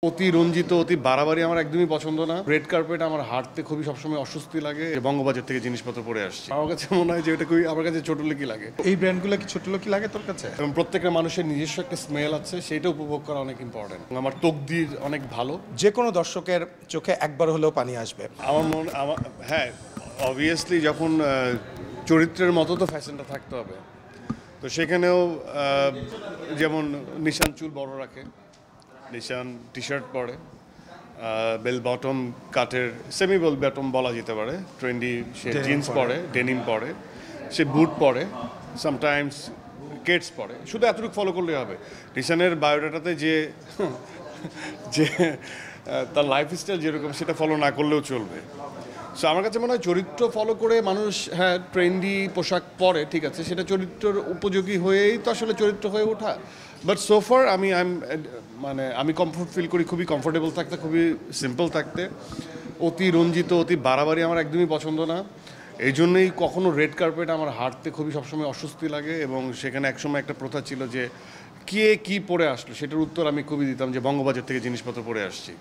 অতি রঞ্জিত অতি বাড়াবাড়ি আমার একদমই পছন্দ না। রেড কার্পেট আমার হাঁটতে খুবই সবসময় অস্বস্তি লাগে। বঙ্গবাজার থেকে জিনিসপত্র পরে আসছে, আমার কাছে মনে হয় যে এটা খুবই আমার কাছে ছোট লোকই লাগে। এই ব্র্যান্ডগুলো কি ছোট লোকই লাগে তোর কাছে? এবং প্রত্যেকটা মানুষের নিজস্ব একটা স্মেল আছে, সেটা উপভোগ করা অনেক ইম্পর্টেন্ট। আমার তকদির অনেক ভালো। যে কোনো দর্শকের চোখে একবার হলেও পানি আসবে আমার হ্যাঁ, অবভিয়াসলি যখন চরিত্রের মতো তো ফ্যাশনটা থাকতে হবে। তো সেখানেও যেমন নিশান চুল বড় রাখে, নিশান টি শার্ট পরে, বেল বটম কাটের সেমি বেল বটম বলা যেতে পারে, ট্রেন্ডি সে জিন্স পরে, ডেনিম পরে, সে বুট পরে, সামটাইমস কেটস পরে। শুধু এতটুকু ফলো করলেই হবে। নিশানের বায়োডাটাতে যে যে তার লাইফস্টাইল যেরকম সেটা ফলো না করলেও চলবে। সো আমার কাছে মনে হয় চরিত্র ফলো করে মানুষ হ্যাঁ ট্রেন্ডি পোশাক পরে, ঠিক আছে, সেটা চরিত্রের উপযোগী হয়েই তো আসলে চরিত্র হয়ে ওঠা। বাট সোফার আমি কমফোর্ট ফিল করি, খুবই কমফোর্টেবল থাকতে, খুবই সিম্পল থাকতে। অতি রঞ্জিত অতি বাড়াবাড়ি আমার একদমই পছন্দ না। এই জন্যই কখনো রেড কার্পেট আমার হাঁটতে খুবই সবসময় অস্বস্তি লাগে। এবং সেখানে একসময় একটা প্রথা ছিল যে কে কী পরে আসলো সেটার উত্তর আমি খুবই দিতাম যে বঙ্গবাজার থেকে জিনিসপত্র পরে আসছি।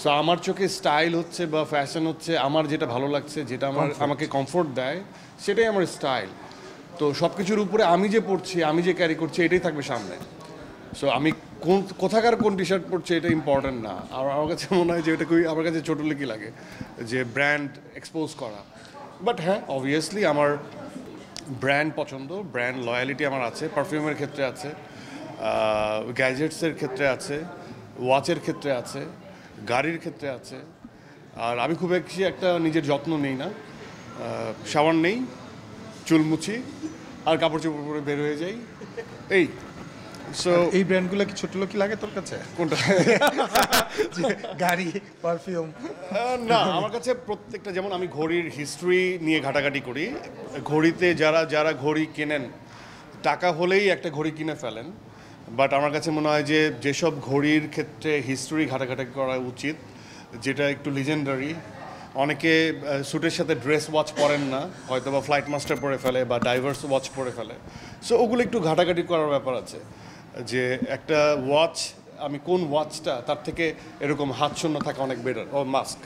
সো আমার চোখে স্টাইল হচ্ছে বা ফ্যাশন হচ্ছে আমার যেটা ভালো লাগছে, যেটা আমাকে কমফোর্ট দেয়, সেটাই আমার স্টাইল। তো সব কিছুর উপরে আমি যে পড়ছি, আমি যে ক্যারি করছি, এটাই থাকবে সামনে। সো আমি কোথাকার কোন টি শার্ট পরছি এটা ইম্পর্টেন্ট না। আর আমার কাছে মনে হয় যে এটা খুবই আমার কাছে ছোটো লোকই লাগে যে ব্র্যান্ড এক্সপোজ করা। বাট হ্যাঁ, অবভিয়াসলি আমার ব্র্যান্ড পছন্দ, ব্র্যান্ড লয়ালিটি আমার আছে, পারফিউমের ক্ষেত্রে আছে, গ্যাজেটসের ক্ষেত্রে আছে, ওয়াচের ক্ষেত্রে আছে, গাড়ির ক্ষেত্রে আছে। আর আমি খুব বেশি একটা নিজের যত্ন নেই না, শাওয়ার নেই, চুল মুছি আর কাপড় চোপড় পরে বের হয়ে যাই এই। সো এই ব্র্যান্ডগুলো কি ছোট লোকই লাগে তোর কাছে? কোনটা? গাড়ি, পারফিউম? না, আমার কাছে প্রত্যেকটা, যেমন আমি ঘড়ির হিস্ট্রি নিয়ে ঘাটাঘাটি করি। ঘড়িতে যারা ঘড়ি কেনেন, টাকা হলেই একটা ঘড়ি কিনে ফেলেন। বাট আমার কাছে মনে হয় যে যেসব ঘড়ির ক্ষেত্রে হিস্ট্রি ঘাটাঘাটি করা উচিত, যেটা একটু লিজেন্ডারি। অনেকে স্যুটের সাথে ড্রেস ওয়াচ পরেন না, হয়তো বা ফ্লাইট মাস্টার পরে ফেলে বা ডাইভার্স ওয়াচ পরে ফেলে। সো ওগুলো একটু ঘাটাঘাটি করার ব্যাপার আছে যে একটা ওয়াচ, আমি কোন ওয়াচটা, তার থেকে এরকম হাতশূন্য থাকা অনেক বেটার, ও মাস্ক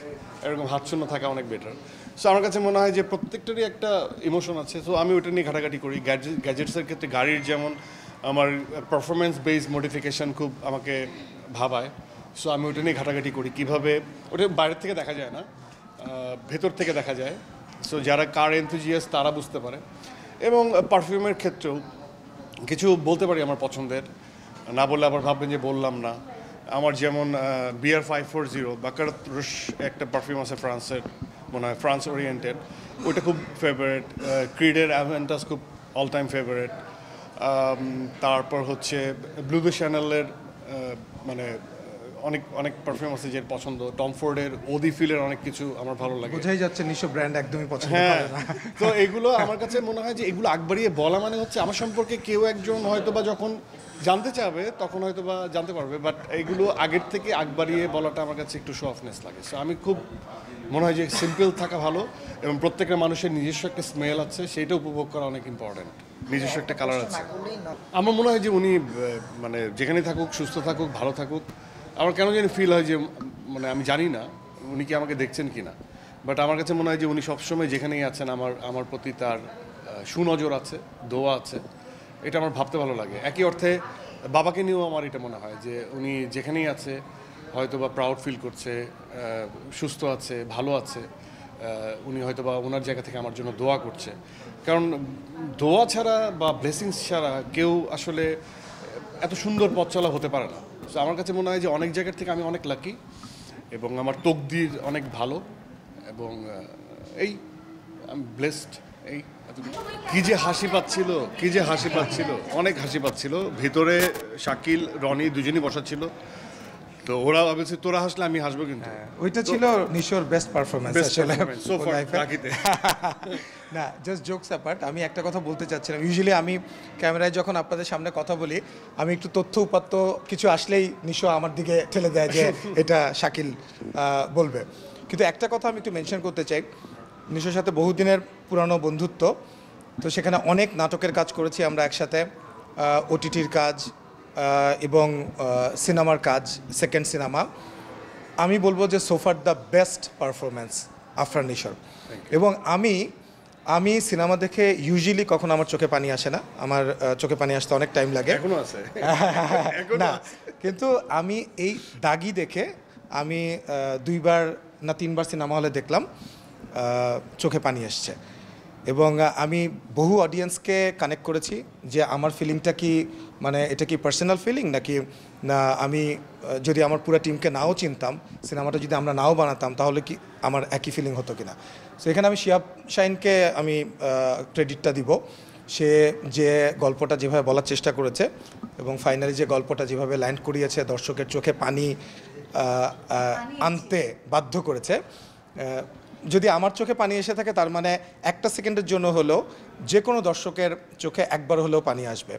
এরকম হাতশূন্য থাকা অনেক বেটার। সো আমার কাছে মনে হয় যে প্রত্যেকটারই একটা ইমোশন আছে। সো আমি ওটা নিয়ে ঘাটাঘাটি করি। গ্যাজেটসের ক্ষেত্রে গাড়ির যেমন আমার পারফরমেন্স বেসড মডিফিকেশান খুব আমাকে ভাবায়। সো আমি ওটা নিয়ে ঘাটাঘাটি করি, কীভাবে ওটা বাইরের থেকে দেখা যায় না, ভেতর থেকে দেখা যায়। সো যারা কার এনথুজিয়াস তারা বুঝতে পারে। এবং পারফিউমের ক্ষেত্রেও কিছু বলতে পারি আমার পছন্দের, না বললে আবার ভাববেন যে বললাম না। আমার যেমন বিয়ার 540 বাকারত রুশ একটা পারফিউম আছে ফ্রান্সের, মনে হয় ফ্রান্স ওরিয়েন্টেড, ওইটা খুব ফেভারেট। ক্রিডের অ্যাভেন্টাস খুব অল টাইম ফেভারেট। তারপর হচ্ছে ব্লু দ্য চ্যানেলের মানে অনেক অনেক পারফিউম আছে যে পছন্দ। টম ফোর্ডের ওদি ফিলের অনেক কিছু আমার ভালো লাগে। বোঝাই যাচ্ছে নিশো ব্র্যান্ড একদমই পছন্দ হ্যাঁ, করে না। তো এগুলো আমার কাছে মনে হয় যে এগুলো আগবাড়িয়ে বলা মানে হচ্ছে আমার সম্পর্কে কেউ একজন হয়তো বা যখন জানতে চাবে তখন হয়তো বা জানতে পারবে। বাট এগুলো আগের থেকে আগবাড়িয়ে বলাটা আমার কাছে একটু শো অফনেস লাগে। সো আমি খুব মনে হয় যে সিম্পল থাকা ভালো, এবং প্রত্যেকটা মানুষের নিজস্ব একটা স্মেল আছে, সেইটা উপভোগ করা অনেক ইম্পর্টেন্ট। নিজস্ব একটা কালার আছে। আমার মনে হয় যে উনি মানে যেখানে থাকুক, সুস্থ থাকুক, ভালো থাকুক। আমার কেন জানি ফিল হয় যে মানে আমি জানি না উনি কি আমাকে দেখছেন কি না, বাট আমার কাছে মনে হয় যে উনি সবসময় যেখানেই আছেন আমার প্রতি তার সুনজর আছে, দোয়া আছে। এটা আমার ভাবতে ভালো লাগে। একই অর্থে বাবাকে নিয়েও আমার এটা মনে হয় যে উনি যেখানেই আছে হয়তো বা প্রাউড ফিল করছে, সুস্থ আছে, ভালো আছে। উনি হয়তো বা ওনার জায়গা থেকে আমার জন্য দোয়া করছে। কারণ দোয়া ছাড়া বা ব্লেসিংস ছাড়া কেউ আসলে এত সুন্দর পথ চলা হতে পারে না। তো আমার কাছে মনে হয় যে অনেক জায়গার থেকে আমি অনেক লাকি, এবং আমার তকদির অনেক ভালো, এবং এই আমি ব্লেসড। এই কি যে হাসি পাচ্ছিল, কি যে হাসি পাচ্ছিল, অনেক হাসি পাচ্ছিল ভিতরে। শাকিল, রনি দুজনই বসা ছিল, তো ওরা ভাবছে তোরা হাসলে আমি হাসবো। কিন্তু ওইটা ছিল নিশোর বেস্ট পারফরমেন্স আসলে লাইফে। না, জাস্ট জোকস অ্যাপার্ট, আমি একটা কথা বলতে চাচ্ছিলাম। ইউজুয়ালি আমি ক্যামেরায় যখন আপনাদের সামনে কথা বলি, আমি একটু তথ্য উপাত্ত কিছু আসলেই নিশো আমার দিকে ঠেলে দেয় যে এটা শাকিল বলবে। কিন্তু একটা কথা আমি একটু মেনশন করতে চাই, নিশোর সাথে বহুদিনের পুরানো বন্ধুত্ব। তো সেখানে অনেক নাটকের কাজ করেছি আমরা একসাথে, ওটিটির কাজ, এবং সিনেমার কাজ, সেকেন্ড সিনেমা, আমি বলবো যে সোফার দ্য বেস্ট পারফরমেন্স আফরান নিশোর। এবং আমি সিনেমা দেখে ইউজুয়ালি কখনো আমার চোখে পানি আসে না, আমার চোখে পানি আসতে অনেক টাইম লাগে এখনো আছে না, কিন্তু আমি এই দাগি দেখে আমি 2বার না 3বার সিনেমা হলে দেখলাম, চোখে পানি এসছে। এবং আমি বহু অডিয়েন্সকে কানেক্ট করেছি যে আমার ফিলিংটা কি, মানে এটা কি পার্সোনাল ফিলিং নাকি না, আমি যদি আমার পুরো টিমকে নাও চিনতাম, সিনেমাটা যদি আমরা নাও বানাতাম, তাহলে কি আমার একই ফিলিং হতো কিনা। সো এখানে আমি শিহাব শাহিনকে আমি ক্রেডিটটা দিব, সে যে গল্পটা যেভাবে বলার চেষ্টা করেছে এবং ফাইনালি যে গল্পটা যেভাবে ল্যান্ড করিয়েছে, দর্শকের চোখে পানি আনতে বাধ্য করেছে। যদি আমার চোখে পানি এসে থাকে, তার মানে একটা সেকেন্ডের জন্য হলেও যে কোনো দর্শকের চোখে একবার হলেও পানি আসবে।